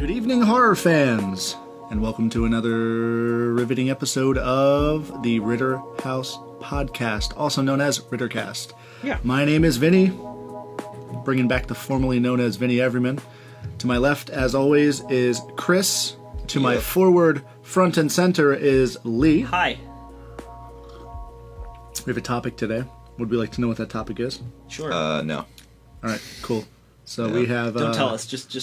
Good evening, horror fans, and welcome to another riveting episode of the Ritterhaus podcast, also known as RitterCast. Yeah. My name is Vinny, bringing back the formerly known as Vinny Everyman. To my left, as always, is Chris. To my forward, front and center is Lee. Hi. We have a topic today. Would we like to know what that topic is? Sure. No. All right, cool. So we have... Don't tell us. Just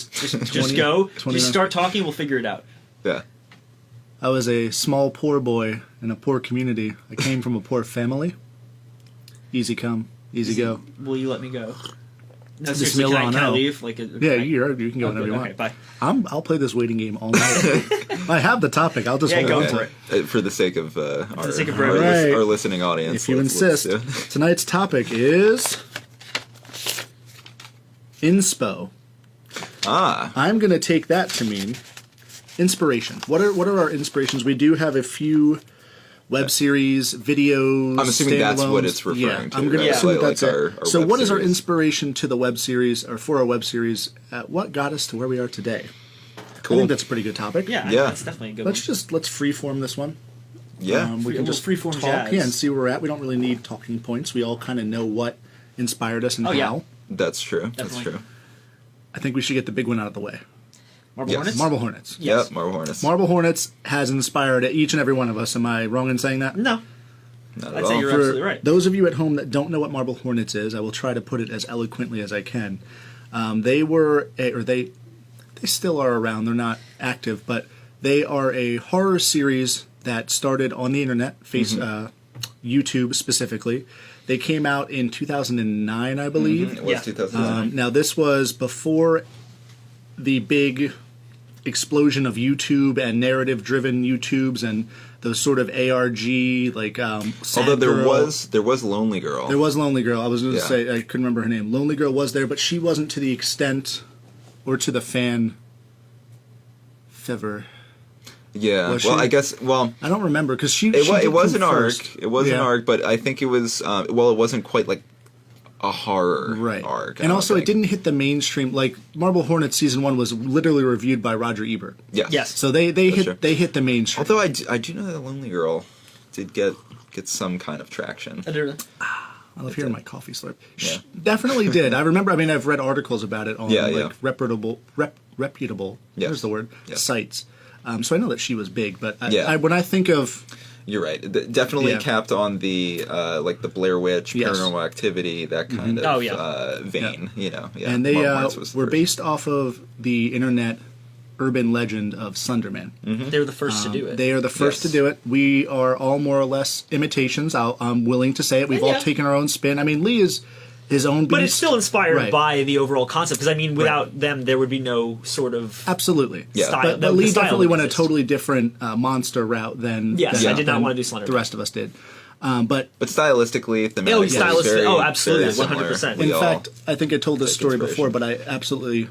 go. 29. Just start talking. We'll figure it out. Yeah. I was a small poor boy in a poor community. I came from a poor family. Easy come, easy go. Will you let me go? No, Just seriously, can I Milano. leave? Yeah, you can go whenever you want. Okay, bye. I'll play this waiting game all night. I have the topic. I'll just hold go on for to it. For the sake of sake of our brevity. our listening audience. If you insist. Tonight's topic is inspo. I'm going to take that to mean inspiration. What are our inspirations? We do have a few web series, videos. I'm assuming that's what standalones. it's referring to. I'm going to right? assume that that's like it. our So web what is our series. inspiration to the web series, or for our web series? What got us to where we are today? Cool. I think that's a pretty good topic. Yeah, Yeah. that's definitely a good Let's one. freeform this one. Yeah. We can just freeform talk, jazz. and see where we're at. We don't really need talking points. We all kind of know what inspired us and Oh, yeah. how. That's true. That's Definitely. true. I think we should get the big one out of the way. Marble Yes. Hornets? Marble Hornets. Yes. Yep, Marble Hornets. Marble Hornets has inspired each and every one of us. Am I wrong in saying that? No. Not at I'd say all. you're For absolutely right. those of you at home that don't know what Marble Hornets is, I will try to put it as eloquently as I can. They still are around. They're not active, but they are a horror series that started on the internet, YouTube specifically. They came out in 2009, I believe. It was Yeah. 2009. Now, this was before the big explosion of YouTube and narrative-driven YouTubes and those sort of ARG, like Sad Although there Girl. was Lonely Girl. There was Lonely Girl. I was going to Yeah. say, I couldn't remember her name. Lonely Girl was there, but she wasn't to the extent or to the fan favor. Yeah. Was Well, she? I guess. Well, I don't remember, because she it did was come an first. arc. It was an Yeah. arc, but I think it was. It wasn't quite like a horror Right. arc. I And don't also, think. it didn't hit the mainstream. Like, Marble Hornets Season 1 was literally reviewed by Roger Ebert. Yes. So they hit sure. they hit the mainstream. Although I do know that Lonely Girl did get some kind of traction. I don't know. I love hearing my coffee slurp. Yeah. Definitely did. I remember. I mean, I've read articles about it on Yeah. reputable Yes. There's the word. Yes. Sites. So I know that she was big, but Yeah. when I think of You're right. Definitely Yeah. capped on the like the Blair Witch, Yes. Paranormal Activity, that kind of Oh, yeah. vein. You know, yeah. and they Marble Hornets was the were first. based off of the internet urban legend of Slenderman. They were the first to do it. They are the first Yes. to do it. We are all more or less imitations. I'm willing to say it. We've all Yeah. taken our own spin. I mean, Lee is his own beast. But it's still inspired Right. by the overall concept, because I mean, without them, there would be no sort of Absolutely. Yeah. style. But the Lee style definitely would went a exist. totally different monster route than Yes, than- I did not than want to do Slenderman. the rest of us did. But But stylistically, thematically, Oh, stylistically- very, oh, absolutely, very similar. 100%. We in all fact, I think I told this take story inspiration. before, but I absolutely.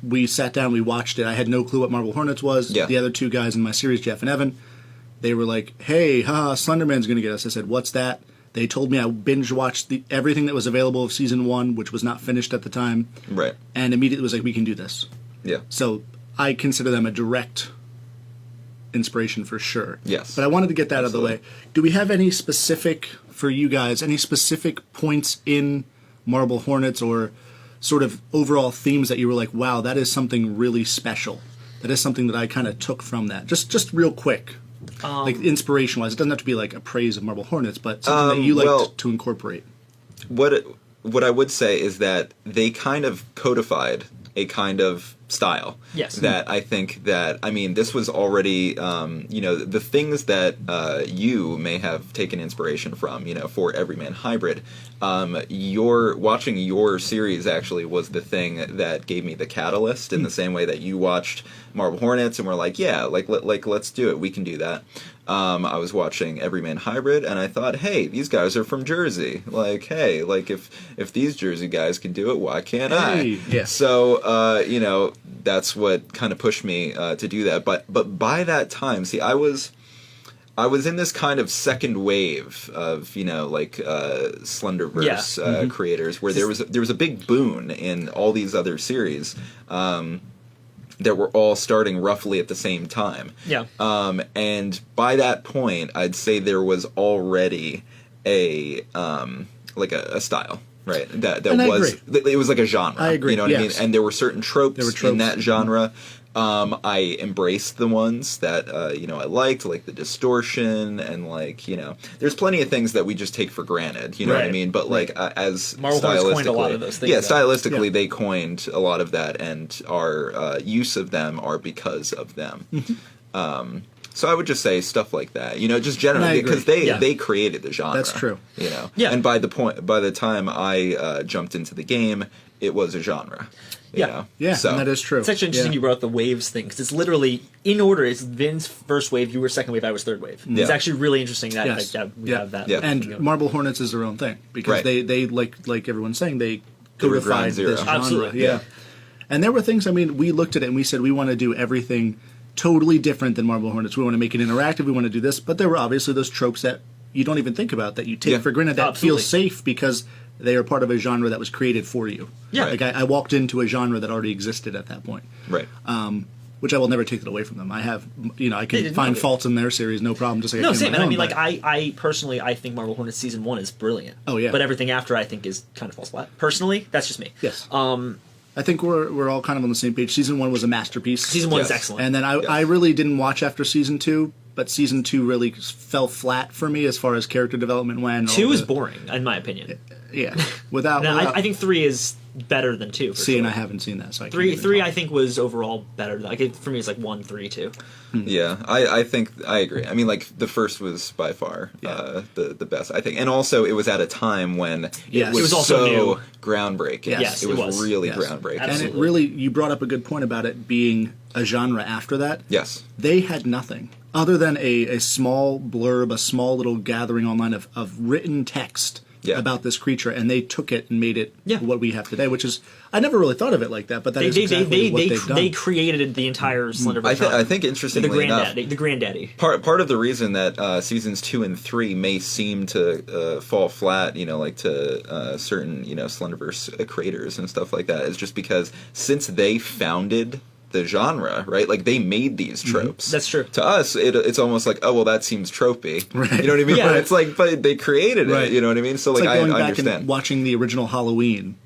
We sat down, we watched it. I had no clue what Marble Hornets was. Yeah. The other two guys in my series, Jeff and Evan, they were like, "Hey, Slenderman's going to get us." I said, "What's that?" They told me I binge watched everything that was available of season 1, which was not finished at the time, right. and immediately was like, "We can do this." Yeah. So I consider them a direct inspiration for sure. Yes. But I wanted to get that out of the Absolutely. way. Do we have any specific, for you guys, any specific points in Marble Hornets or sort of overall themes that you were like, wow, that is something really special? That is something that I kind of took from that. Just real quick. Like inspiration-wise. It doesn't have to be like a praise of Marble Hornets, but something that you like well- to incorporate. What I would say is that they kind of codified a kind of style. Yes. That I think that, I mean, this was already, the things that you may have taken inspiration from, for Everyman Hybrid, watching your series actually was the thing that gave me the catalyst in the same way that you watched Marble Hornets and were like, yeah, let's do it. We can do that. I was watching Everyman Hybrid, and I thought, hey, these guys are from Jersey. Like, hey, like if these Jersey guys can do it, why can't I? Yeah. So, that's what kind of pushed me to do that. But by that time, see, I was in this kind of second wave of Slenderverse creators, where there was a big boon in all these other series. that were all starting roughly at the same time. Yeah. And by that point, I'd say there was already a style. Right, that And was it was like a genre. I agree. You know what I mean? Yes. And there were certain tropes in that genre. I embraced the ones that I liked, like the distortion and there's plenty of things that we just take for granted. You know what I Right. mean? But as Marvel stylistically, coined a lot of those things. yeah, though. stylistically they coined a lot of that, and our use of them are because of them. So I would just say stuff like that, just generally because they created the genre. That's true. Yeah. And by the time I jumped into the game, it was a genre. You know? Yeah, So and that is true. It's actually interesting you brought up the waves thing, because it's literally in order. It's Vin's first wave, you were second wave, I was third wave. Yeah. It's actually really interesting that, Yes. we Yeah. have that. Yeah. And Marble Hornets is their own thing because Right. they like everyone's saying, they They were codified ground zero. this genre. Absolutely. Yeah. And there were things, we looked at it and we said we want to do everything totally different than Marble Hornets. We want to make it interactive, we want to do this, but there were obviously those tropes that you don't even think about, that you take Yeah. for granted, that Absolutely. feel safe because they are part of a genre that was created for you. Yeah. Like I walked into a genre that already existed at that point. right. Which I will never take it away from them. I have, I can didn't find know. faults in their series, no problem. Just like I No, can in same. my And I own, mean, but- I personally, I think Marvel Hornets Season 1 is brilliant. Oh, yeah. But everything after, I think, is kind of falls flat. Personally, that's just me. Yes. I think we're all kind of on the same page. Season 1 was a masterpiece. Season 1 is Yes. excellent. And then I really didn't watch after Season 2, but Season 2 really fell flat for me as far as character development went. 2 is boring, in my opinion. Yeah. Without... Now, I think 3 is better than 2. For See, sure. and I haven't seen that, so I can't 3, even 3 talk. I think, was overall better. For me, it's like 1, 3, 2. Yeah, I think I agree. I mean, the first was by far the best, I think, and also it was at a time when Yes. it was It was also so new. groundbreaking. Yes, it it was was. really Yes. groundbreaking. And it Absolutely. really... You brought up a good point about it being a genre after that. Yes. They had nothing other than a small blurb, a small little gathering online of written text about this creature, and they took it and made it what we have today, which is... I never really thought of it like that, but that is exactly what they've done. They created the entire Slenderverse. I think interestingly enough, the granddaddy. part of the reason that seasons 2 and 3 may seem to fall flat, to certain Slenderverse creators and stuff like that, is just because since they founded the genre, right? Like they made these tropes. That's true. To us, it's almost like, oh well, that seems tropey. Right. You know what I mean? Yeah. But it's like, but they created it. Right. You know what I mean? So It's like going I back understand. and watching the original Halloween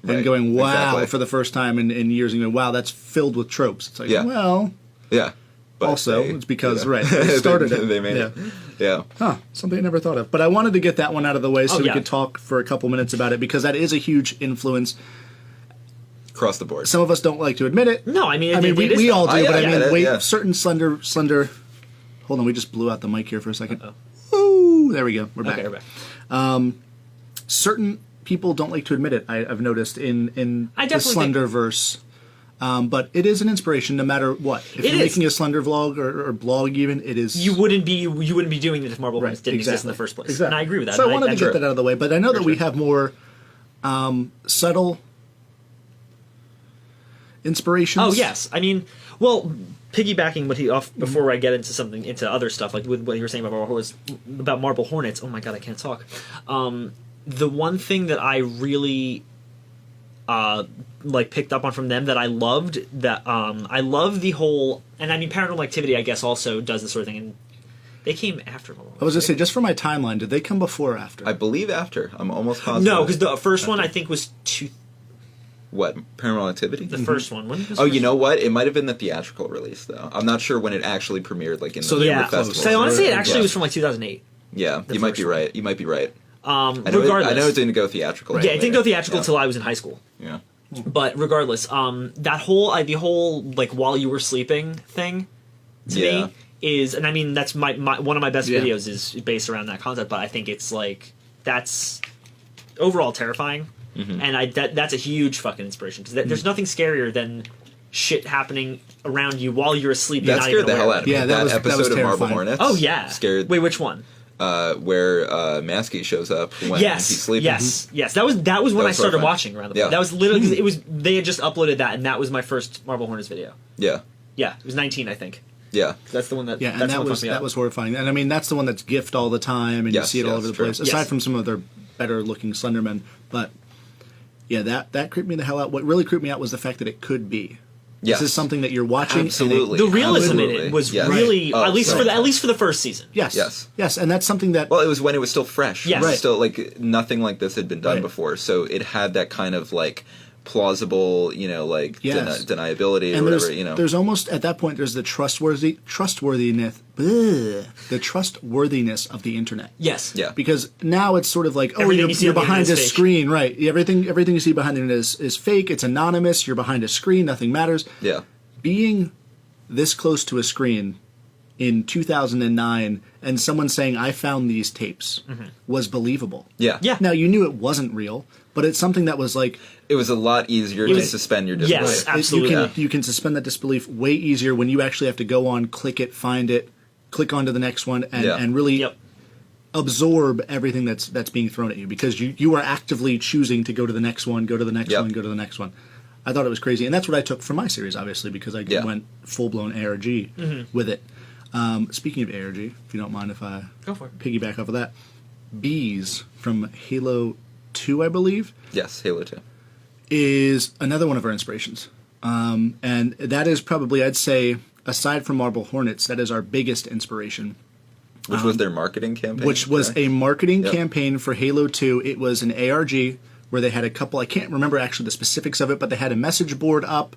and Right. going, wow, Exactly. for the first time in years, and going, wow, that's filled with tropes. It's like, Yeah. well, Yeah. But also, they- it's because, you know, right, they started it. They made it. Yeah. Huh, something I never thought of. But I wanted to get that one out of the way so we yeah. could talk for a couple minutes about it, because that is a huge influence. Across the board. Some of us don't like to admit it. No, I mean, we all do, I but I get mean, it, certain slender... Hold on, we just blew out the mic here for a second. Ooh, there we go. We're back. Okay, we're back. Certain people don't like to admit it, I've noticed, in I the definitely think- Slenderverse. But it is an inspiration no matter what. If It you're is. making a Slender vlog or blog even, it is... You wouldn't be doing it if Marble Hornets didn't exist in the first place. Exactly. And I agree with that. So I And wanted to true. get that out of the way, but I know that we sure. have more subtle inspirations. Oh yes, I mean, well, piggybacking before I get into other stuff, like with what you were saying about Marble Hornets. Oh my god, I can't talk. The one thing that I really picked up on from them that I loved, I love the whole, and I mean Paranormal Activity I guess also does this sort of thing, and they came after Marble Hornets. I was going to say, just for my timeline, did they come before or after? I believe after. I'm almost positive. No, because the first one I think was What? Paranormal Activity? the first one. When was the Oh, first you know what? It might have been the theatrical release, though. I'm not sure when it actually premiered, in So the they yeah, were close. festival. so I want to say it actually Yeah. was from 2008. Yeah, you might first be one. right. You might be right. Regardless, I know it didn't go theatrical. yeah, it didn't go theatrical Yeah. until I was in high school. Yeah. But regardless, that whole the whole while you were sleeping thing to Yeah. me is, and I mean that's my one of my best Yeah. videos is based around that concept. But I think it's that's overall terrifying, and that's a huge fucking inspiration because there's nothing scarier than shit happening around you while you're asleep. That and not scared even the aware hell of out it. of me. Yeah, that that was episode of Marble terrifying. Hornets. Oh yeah, Scared. Wait, which one? Where Maskey shows up when Yes, he's sleeping. yes. That was when I was started horrifying. watching around the Yeah. That was literally because it was they had just uploaded that, and that was my first Marble Hornets video. Yeah. Yeah, it was 19, I think. Yeah. That's the one that. Yeah, and that's that what was fucked me up. horrifying. And I mean, that's the one that's gift all the time, and Yes, you see it all yes, over the true. place. Aside Yes. from some of their better looking Slendermen, but yeah, that creeped me the hell out. What really creeped me out was the fact that it could be. Yes. This is something that you're watching. and Absolutely. The realism in Absolutely. it was Yes. really, Oh, at least so- for the first season. Yes, and that's something that Well, it was when it was still fresh. Yes. It was Right. still like nothing like this had been done Right. before, so it had that kind of like plausible, like Yes. deniability or and whatever. there's almost at that point there's the trustworthiness of the internet. Yes. Yeah. Because now it's sort of like, Everything you see you're on the behind a internet is fake. screen, right? Everything you see behind the internet is fake. It's anonymous. You're behind a screen. Nothing matters. Yeah. Being this close to a screen in 2009 and someone saying I found these tapes was believable. Yeah. Yeah. Now you knew it wasn't real, but it's something that was like It was a lot easier to was- suspend your disbelief. Yes, absolutely. You can suspend that disbelief way easier when you actually have to go on, click it, find it, click on to the next one, and, Yeah. and really Yep. absorb everything that's being thrown at you because you are actively choosing to go to the next one, go to the next Yep. one, go to the next one. I thought it was crazy, and that's what I took from my series, obviously, because I Yeah. went full blown ARG with it. Speaking of ARG, if you don't mind if I Go for it. piggyback off of that, Bees from Halo 2, I believe, Yes, Halo 2. is another one of our inspirations. And that is probably, I'd say, aside from Marble Hornets, that is our biggest inspiration. Which was their marketing campaign? Which was a marketing Yep. campaign for Halo 2. It was an ARG where they had a couple, I can't remember actually the specifics of it, but they had a message board up,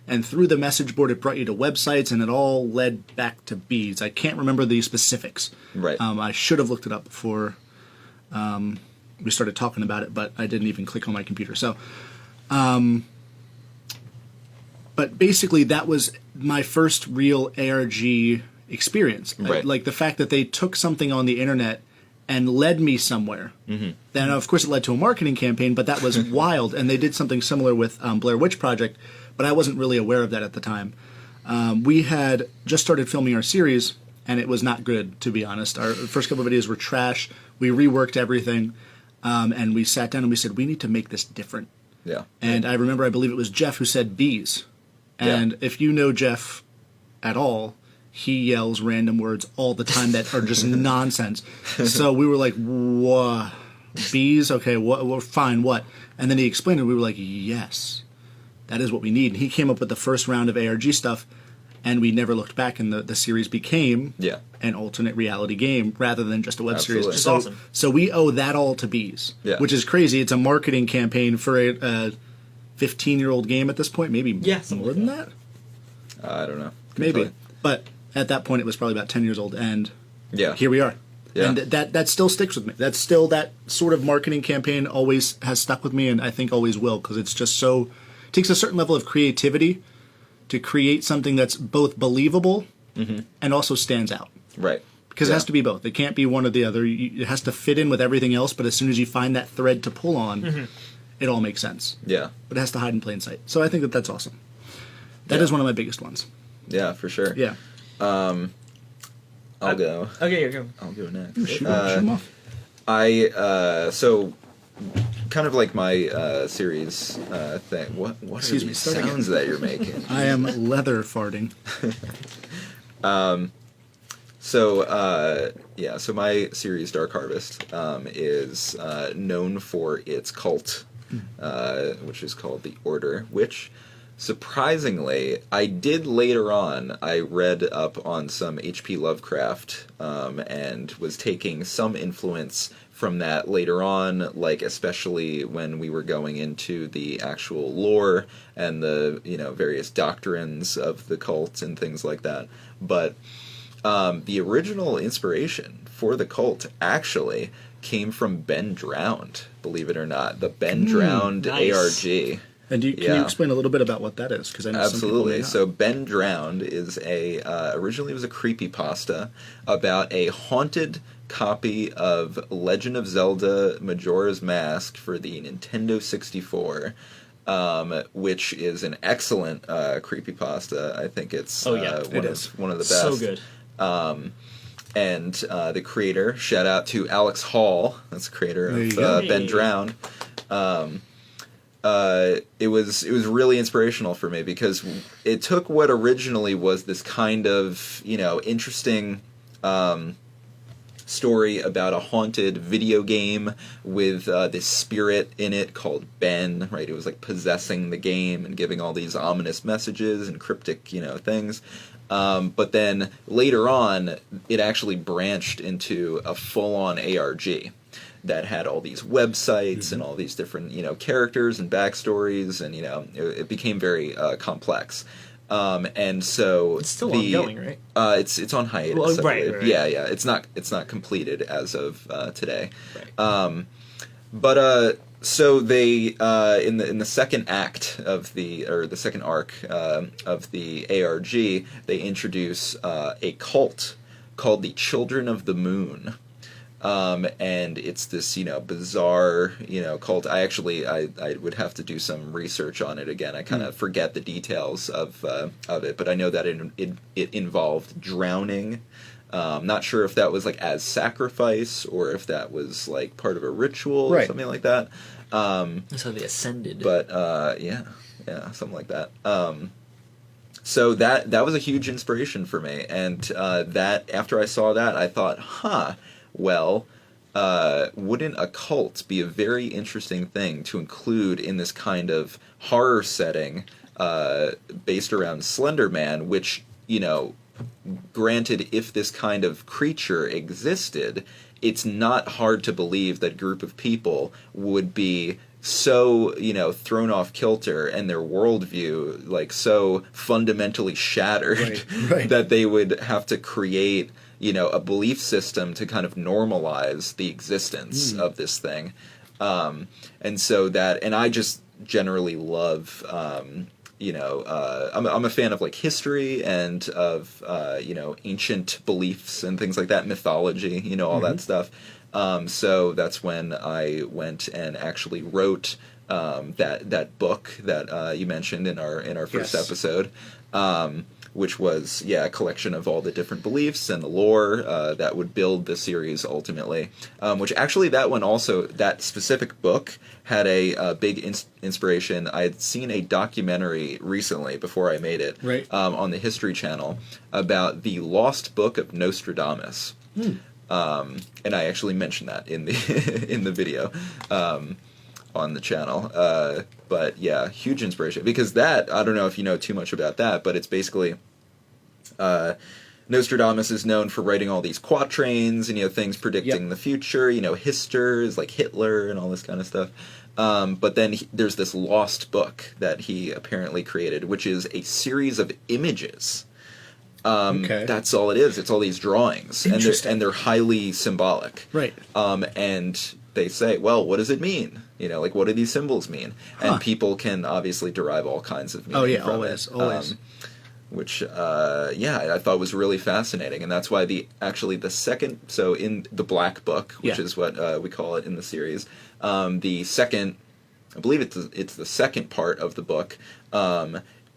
and through the message board it brought you to websites, and it all led back to Bees. I can't remember the specifics. Right. I should have looked it up before we started talking about it, but I didn't even click on my computer. So, but basically that was my first real ARG experience. Right. Like the fact that they took something on the internet and led me somewhere. Mm-hmm. Then, of course, it led to a marketing campaign, but that was wild. And they did something similar with Blair Witch Project, but I wasn't really aware of that at the time. We had just started filming our series, and it was not good, to be honest. Our first couple of videos were trash. We reworked everything, and we sat down and we said, we need to make this different. Yeah. And I remember, I believe it was Jeff who said Bees. And if you know Jeff at all, he yells random words all the time that are just nonsense. So we were like, "Whoa, Bees? Okay, what? Fine, what?" And then he explained it. We were like, "Yes, that is what we need." And he came up with the first round of ARG stuff, and we never looked back. And the series became Yeah. an alternate reality game rather than just a web Absolutely. series. It's So, awesome. so we owe that all to Bees, Yeah. which is crazy. It's a marketing campaign for a 15-year-old game at this point, maybe something more like than that. I don't know. Maybe. Couldn't But at that point, it was probably about 10 years old, and Yeah. here we are. Yeah. And that still sticks with me. That's still, that sort of marketing campaign always has stuck with me, and I think always will, because it's just so, it takes a certain level of creativity to create something that's both believable and also stands out. Right. Because it Yeah. has to be both. It can't be one or the other. It has to fit in with everything else, but as soon as you find that thread to pull on, it all makes sense. Yeah. But it has to hide in plain sight. So I think that that's awesome. That is one of my biggest ones. Yeah, for sure. Yeah. I'll go. Okay, go. I'll go next. Shoot 'em off. So kind of like my series thing. What Excuse are me, these start sounds that you're making? I am leather farting. So my series Dark Harvest is known for its cult, which is called the Order, which surprisingly I did later on. I read up on some H.P. Lovecraft and was taking some influence from that later on, like especially when we were going into the actual lore and the various doctrines of the cult and things like that. But the original inspiration for the cult actually came from Ben Drowned, believe it or not. The Ben Drowned nice. ARG. And can you Yeah. explain a little bit about what that is? Because I know some people may Absolutely. not. So Ben Drowned is originally it was a creepypasta about a haunted copy of Legend of Zelda Majora's Mask for the Nintendo 64. Which is an excellent creepypasta. I think it's Oh, yeah, it is. one of the best. So good. And the creator, shout out to Alex Hall, that's the creator There you of go. Ben Hey. Drowned. It was really inspirational for me because it took what originally was this kind of interesting story about a haunted video game with this spirit in it called Ben, right? It was like possessing the game and giving all these ominous messages and cryptic, things. But then later on, it actually branched into a full-on ARG that had all these websites and all these different, characters and backstories, and, it became very complex. And so It's still ongoing, right? It's on hiatus. Well, I right, believe. right. Yeah. It's not completed as of today. Right. So they in the second act of the second arc of the ARG, they introduce a cult called the Children of the Moon. And it's this, bizarre, cult. I would have to do some research on it again. I kind of forget the details of it, but I know that it involved drowning. Not sure if that was like as sacrifice or if that was like part of a ritual or something like that. That's how they ascended. But yeah, something like that. So that was a huge inspiration for me, and that after I saw that, I thought, well, wouldn't a cult be a very interesting thing to include in this kind of horror setting based around Slender Man, which, granted, if this kind of creature existed, it's not hard to believe that group of people would be so, thrown off kilter and their worldview, like, so fundamentally shattered Right. that they would have to create, a belief system to kind of normalize the existence of this thing. And so and I just generally love, I'm a fan of like history and of, ancient beliefs and things like that, mythology, all that stuff. So that's when I went and actually wrote that book that you mentioned in our first episode, which was a collection of all the different beliefs and the lore that would build the series ultimately. Which actually that specific book had a big inspiration. I had seen a documentary recently before I made it on the History Channel about the lost book of Nostradamus. And I actually mentioned that in the in the video on the channel. But yeah, huge inspiration, because that, I don't know if you know too much about that, but it's basically Nostradamus is known for writing all these quatrains and things predicting the future. Histers like Hitler and all this kind of stuff. But then there's this lost book that he apparently created, which is a series of images. That's all it is. It's all these drawings, and they're highly symbolic. Right. And they say, well, what does it mean? Like, what do these symbols mean? And people can obviously derive all kinds of meaning from always, it. always. Which, I thought was really fascinating, and that's why the second, so in the Black Book, which is what we call it in the series, the second, I believe it's the second part of the book.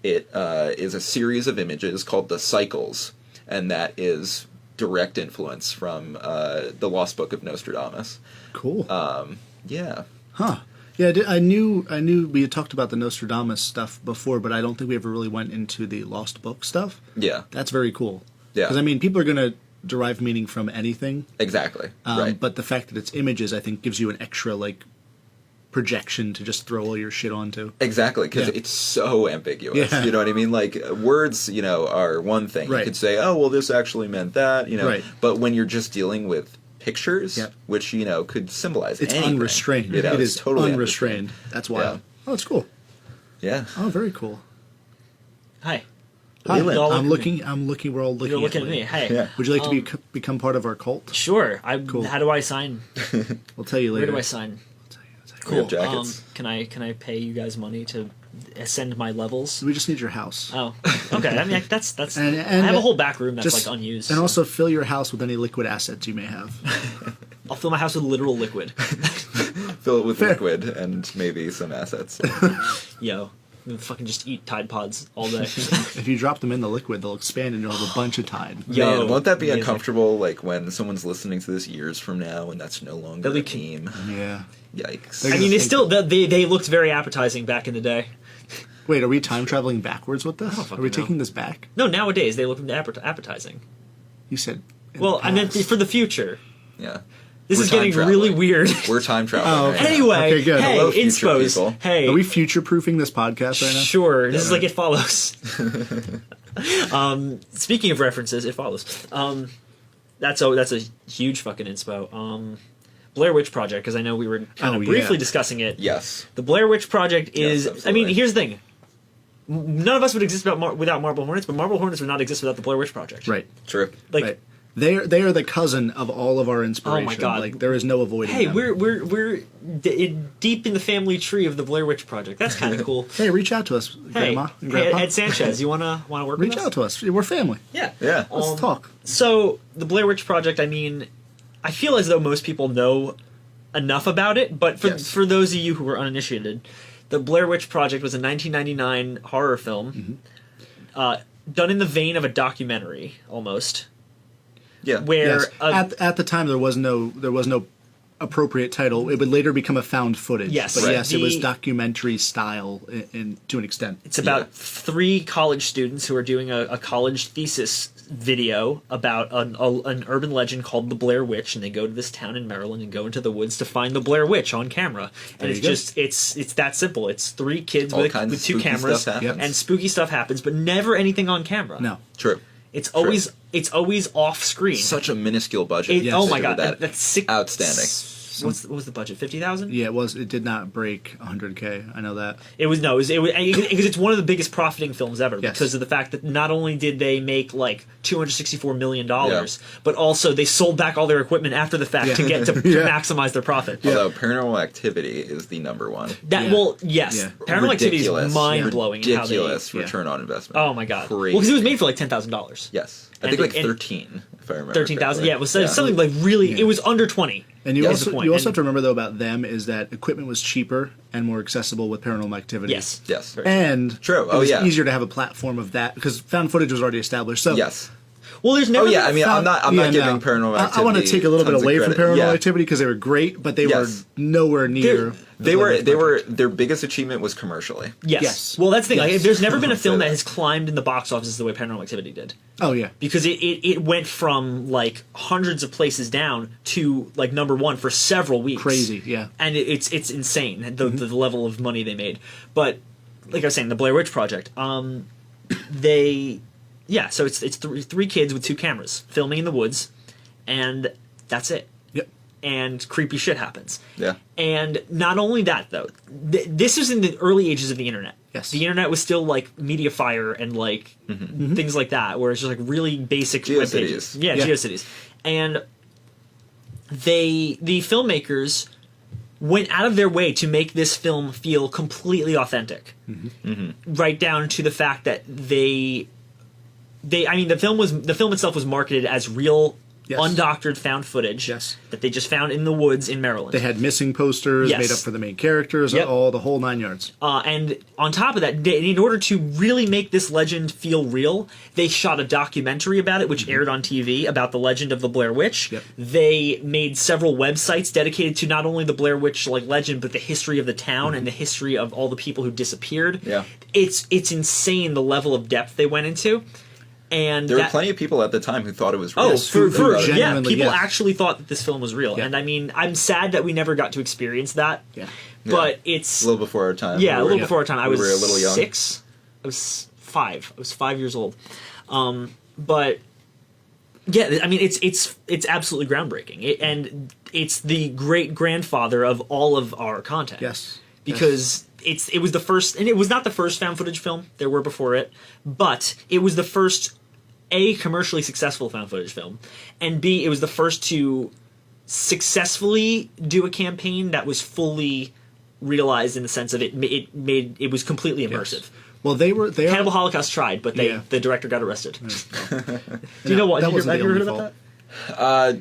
It is a series of images called the Cycles, and that is direct influence from the Lost Book of Nostradamus. Cool. Yeah. Huh. Yeah, I knew we had talked about the Nostradamus stuff before, but I don't think we ever really went into the Lost Book stuff. Yeah. That's very cool. Yeah. Because, people are going to derive meaning from anything. Exactly. Right. But the fact that it's images, I think, gives you an extra, projection to just throw all your shit onto. Exactly, because it's so ambiguous. Yeah. You know what I mean? Like, words, are one thing. Right. You could say, oh, well, this actually meant that, Right. But when you're just dealing with pictures, which, could symbolize It's anything. unrestrained. It is totally unrestrained. That's wild. Yeah. Oh, that's cool. Yeah. Oh, very cool. Hi. Hi, Leland. All I'm look at looking. We're all looking. You're looking at me. Leland. Hey. Yeah. Would you like to become part of our cult? Sure. Cool. How do I sign? We'll tell you later. Where do I sign? We have Cool. jackets. Can I pay you guys money to ascend my levels? We just need your house. Oh, okay. I mean, that's. And I have a whole back room that's just unused. And also fill your house with any liquid assets you may have. I'll fill my house with literal liquid. Fill it with liquid and maybe some assets. Yo, I'm fucking just eat Tide Pods all day. If you drop them in the liquid, they'll expand and you'll have a bunch of Tide. Yo, Man, won't that be amazing. uncomfortable, like, when someone's listening to this years from now and that's no longer They'll a be- meme? Yeah. Yikes. I mean, they looked very appetizing back in the day. Wait, are we time traveling backwards with this? fucking Are we know. taking this back? No, nowadays they look appetizing. You said. in Well, the I meant past. for the future. Yeah. This We're is getting time really traveling. weird. We're time traveling. Oh, right okay. now. Anyway, Okay, good. hey, Hello, future inspos. people. Hey, Are we future-proofing this podcast right now? sure. This is like It Follows. Speaking of references, It Follows. That's a huge fucking inspo. Blair Witch Project, because I know we were kind of briefly discussing it. Yes. The Blair Witch Project is. Yes, I mean, absolutely. here's the thing. None of us would exist without Marble Hornets, but Marble Hornets would not exist without the Blair Witch Project. Right. True. Like, Right. They are the cousin of all of our inspiration. Oh my God. Like there is no avoiding hey, them. we're deep in the family tree of the Blair Witch Project. That's kind of cool. Hey, reach out to us, Hey, Grandma and hey, Grandpa. Ed Sanchez, you wanna work Reach with us? out to us. We're family. Yeah. Yeah. Let's talk. So the Blair Witch Project, I mean, I feel as though most people know enough about it, but Yes. for those of you who are uninitiated, the Blair Witch Project was a 1999 horror film, done in the vein of a documentary almost, Yeah. where Yes. At the time, there was no appropriate title. It would later become a found footage. Yes. But Right. yes, it was The- documentary style to an extent. it's about Yeah. 3 college students who are doing a college thesis video about an urban legend called the Blair Witch, and they go to this town in Maryland and go into the woods to find the Blair Witch on camera. And There it's you go. just it's that simple. It's 3 kids All with kinds of 2 spooky cameras, stuff happens. and spooky stuff happens, but never anything on camera. No. True. It's always off screen. Such a minuscule budget. Yes. Oh my to god, do that. that's sick. Outstanding. What was the budget? 50,000? Yeah, it did not break 100K. I know that. It was because it's one of the biggest profiting films ever Yes. because of the fact that not only did they make like $264 million, Yeah. but also they sold back all their equipment after the fact to Yeah. get to Yeah. maximize their profit. Although Paranormal Activity is the number one. That Yeah. yes, Yeah. Paranormal Activity is Ridiculous. mind blowing. Ridiculous yeah. return on investment. Oh my god! Crazy. Well, because it was made for like $10,000. Yes. I And think like it- 13, if I remember. 13,000. correctly. Yeah, it was something like really. Yeah. It was under 20. And you Yeah, that's also the point. you also And- have to remember though about them is that equipment was cheaper and more accessible with Paranormal Activity. Yes. Yes. Very- And True. it Oh, was yeah. easier to have a platform of that because found footage was already established. So Yes. Well, there's Oh never. yeah. I been- mean, I'm not Yeah, giving no. Paranormal Activity. I want to take a little bit tons of away from credit. Paranormal Yeah. Activity because they were great, but they were Yes. nowhere near. They the were. Blair Witch They were. Project. Their biggest achievement was commercially. Yes. Yes. Well, that's the thing. Like, Yes. there's never been a I'll say film that that. has climbed in the box office the way Paranormal Activity did. Oh yeah. Because it went from like hundreds of places down to like number 1 for several weeks. Crazy, yeah. And it's insane the level of money they made. But like I was saying, the Blair Witch Project, so it's 3 kids with 2 cameras filming in the woods, and that's it. Yep. And creepy shit happens. Yeah. And not only that, though, this was in the early ages of the internet. Yes. The internet was still like MediaFire and like things like that, where it's just like really basic web pages. GeoCities. Yeah, Yeah. GeoCities. And the filmmakers went out of their way to make this film feel completely authentic. Right down to the fact that the film itself was marketed as real, Yes. undoctored found footage Yes. that they just found in the woods in Maryland. They had missing posters Yes. made up for the main characters, Yep. all the whole 9 yards. And on top of that, in order to really make this legend feel real, they shot a documentary about it, which aired on TV, about the legend of the Blair Witch. Yep. They made several websites dedicated to not only the Blair Witch like legend, but the history of the town and the history of all the people who disappeared. Yeah. It's insane the level of depth they went into. And There were plenty of people at the time who thought it was real. Oh, Yes, for who yeah, genuinely, people yes. actually thought that this film was real, Yeah. and I mean, I'm sad that we never got to experience that. Yeah. But it's a little before our time. yeah, a little We were- before our time. I we was were a little young. 6. I was 5. I was 5 years old. But yeah, I mean, it's absolutely groundbreaking, and it's the great grandfather of all of our content. Yes. because it was the first, and it was not the first found footage film. There were before it, but it was the first A, commercially successful found footage film, and B, it was the first to successfully do a campaign that was fully realized in the sense of it was completely immersive. Well, they are Cannibal Holocaust tried, but Yeah. the director got arrested. Do you know what? that Have wasn't you the heard only about fault.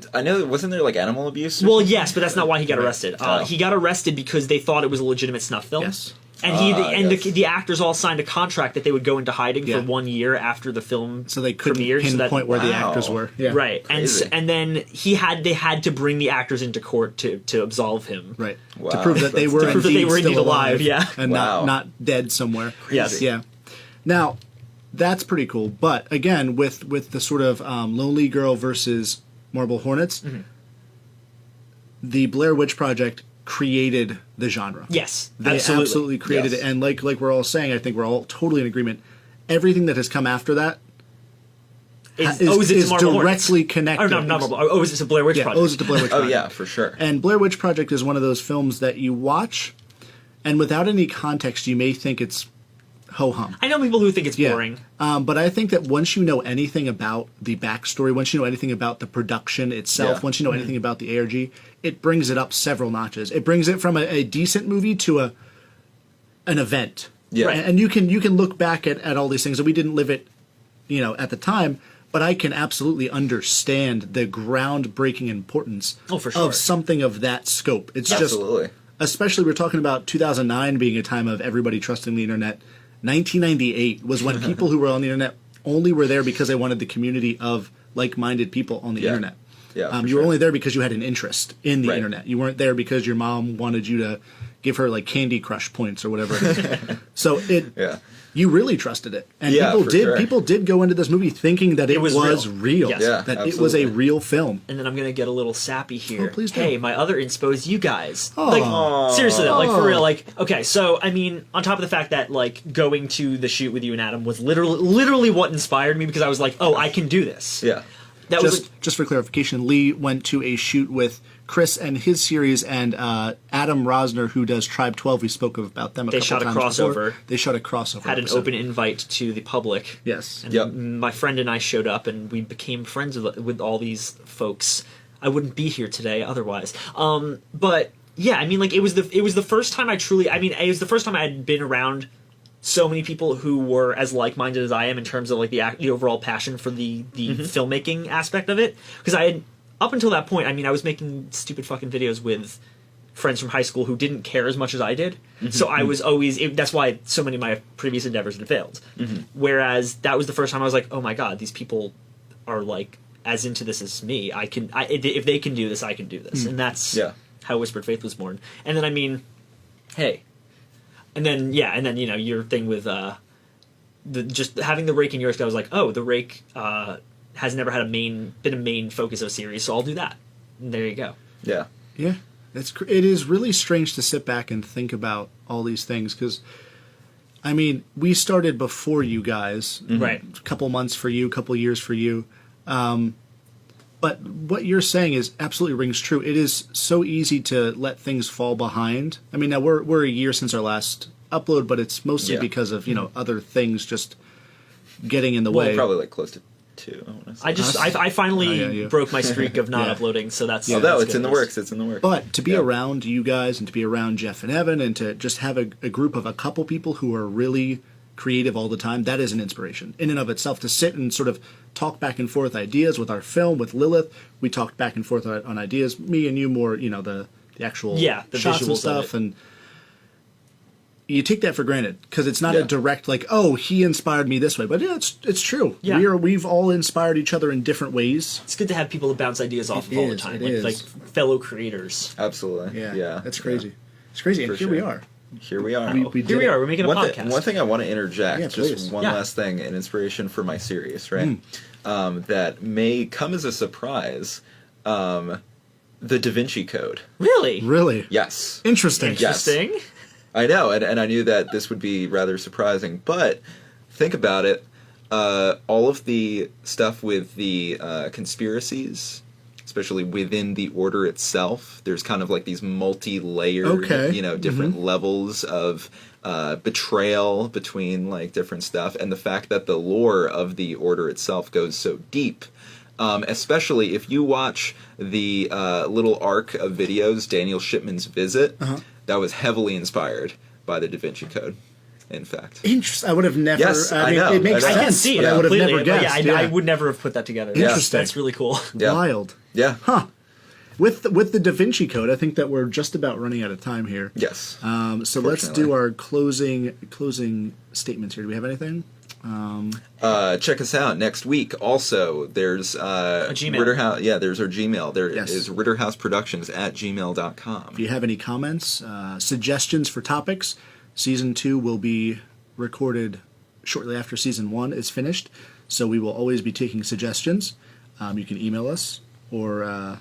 that? I know. Wasn't there like animal abuse? or Well, something? yes, but that's not why he got arrested. Oh. He got arrested because they thought it was a legitimate snuff film. Yes. And yes. the actors all signed a contract that they would go into hiding Yeah. for 1 year after the film So they couldn't premiered. so that- pinpoint where the Wow. actors were. Yeah. Right, Crazy. and then they had to bring the actors into court to absolve him. Right. Wow. To prove that they That's were To prove that they indeed were still indeed alive, yeah. And Wow. not dead somewhere. Yes. Yeah. Now, that's pretty cool. But again, with the sort of Lonely Girl versus Marble Hornets, the Blair Witch Project created the genre. Yes, They absolutely created Yes. it. And like we're all saying, I think we're all totally in agreement. Everything that has come after that Is is Marble directly Hornets. connected. Or not Marble. Owes it to Blair Witch Yeah, Project. owes it to Blair Witch Oh Project. yeah, for sure. And Blair Witch Project is one of those films that you watch, and without any context, you may think it's ho-hum. I know people who think it's Yeah. boring. But I think that once you know anything about the backstory, once you know anything about the production itself, Yeah. once you know anything about the ARG, it brings it up several notches. It brings it from a decent movie to an event. Yeah. Right. And you can look back at all these things, and we didn't live it, at the time, but I can absolutely understand the groundbreaking importance Oh, for sure. of something of that scope. It's Absolutely. just, especially we're talking about 2009 being a time of everybody trusting the internet. 1998 was when people who were on the internet only were there because they wanted the community of like-minded people on the Yeah. internet. Yeah, for you were sure. only there because you had an interest in the Right. internet. You weren't there because your mom wanted you to give her like Candy Crush points or whatever it is. So Yeah. you really trusted it, and Yeah, for sure. people did go into this movie thinking that it was real, Yes. Yeah, that it was a absolutely. real film. And then I'm gonna get a little sappy here. Oh, please do. Hey, my other inspo is you guys. Aw. Like seriously, though, like for Aw. real. Like okay, so I mean, on top of the fact that like going to the shoot with you and Adam was literally what inspired me because I was like, oh, I can do this. Yeah. That was Just for clarification, Lee went to a shoot with Chris and his series, and Adam Rosner, who does Tribe 12. We spoke about them. They couple shot a times crossover. before. They shot a crossover. had an episode. open invite to the public. Yes. And Yep. my friend and I showed up, and we became friends with all these folks. I wouldn't be here today otherwise. But yeah, I mean, like it was the first time I truly. I mean, it was the first time I had been around so many people who were as like-minded as I am in terms of like the overall passion for the filmmaking aspect of it. Because I had up until that point, I mean, I was making stupid fucking videos with friends from high school who didn't care as much as I did. So I was always that's why so many of my previous endeavors had failed. Whereas that was the first time I was like, oh my god, these people are like as into this as me. If they can do this, I can do this, and that's Yeah. how Whispered Faith was born. And then I mean, hey, and then your thing with just having the rake in yours. I was like, oh, the rake has never had been a main focus of a series, so I'll do that. And there you go. Yeah. Yeah, it is really strange to sit back and think about all these things because, I mean, we started before you guys, Right. A couple months for you, a couple years for you, but what you're saying is absolutely rings true. It is so easy to let things fall behind. I mean, now we're a year since our last upload, but it's mostly Yeah. because of other things just getting in the Well, way. probably like close to 2. I want to say. I finally Oh, yeah, you. broke my streak of not Yeah. uploading, so that's Oh, that's it's good in the news. works. It's in the works. But to be Yeah. around you guys and to be around Jeff and Evan and to just have a group of a couple people who are really creative all the time, that is an inspiration in and of itself. To sit and sort of talk back and forth ideas with our film, with Lilith, we talked back and forth on ideas. Me and you more, the actual the shots and visuals of stuff, it. and you take that for granted because it's not Yeah. a direct like, oh, he inspired me this way. But yeah, it's true. Yeah. We've all inspired each other in different ways. It's good to have people to bounce ideas off It of all the is, time, it is. like fellow creators. Absolutely. Yeah, that's crazy. It's crazy, and For here sure. we are. Here we are. We did Here we it. are. We're making a podcast. One thing I want to interject, Yeah, just please. one Yeah. last thing, an inspiration for my series, right? That may come as a surprise. The Da Vinci Code. Really? Really Yes. interesting. Yes. Interesting. I know, and I knew that this would be rather surprising, but think about it. All of the stuff with the conspiracies, especially within the order itself, there's kind of like these multi-layered, Okay. different levels of betrayal between like different stuff, and the fact that the lore of the order itself goes so deep. Especially if you watch the little arc of videos, Daniel Shipman's Visit, that was heavily inspired by the Da Vinci Code, in fact. Interesting. I would have never. Yes, I mean, I know, it makes I know. sense. I can see it but I would have completely. never but guessed. yeah, I would never have put that together. Interesting. That's really cool. Yeah. Wild. Yeah. Huh. With the Da Vinci Code, I think that we're just about running out of time here. Yes. So let's do our closing statements here. Do we have anything? Check us out next week. Also, there's Gmail. Ritterhouse. Yeah, there's our Gmail. There Yes. is RitterhouseProductions@gmail.com. If you have any comments, suggestions for topics, Season 2 will be recorded shortly after Season 1 is finished. So we will always be taking suggestions. You can email us or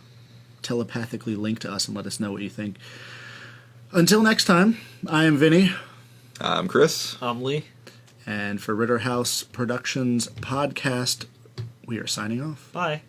telepathically link to us and let us know what you think. Until next time, I am Vinny. I'm Chris. Lee. And for Ritterhaus Productions podcast, we are signing off. Bye.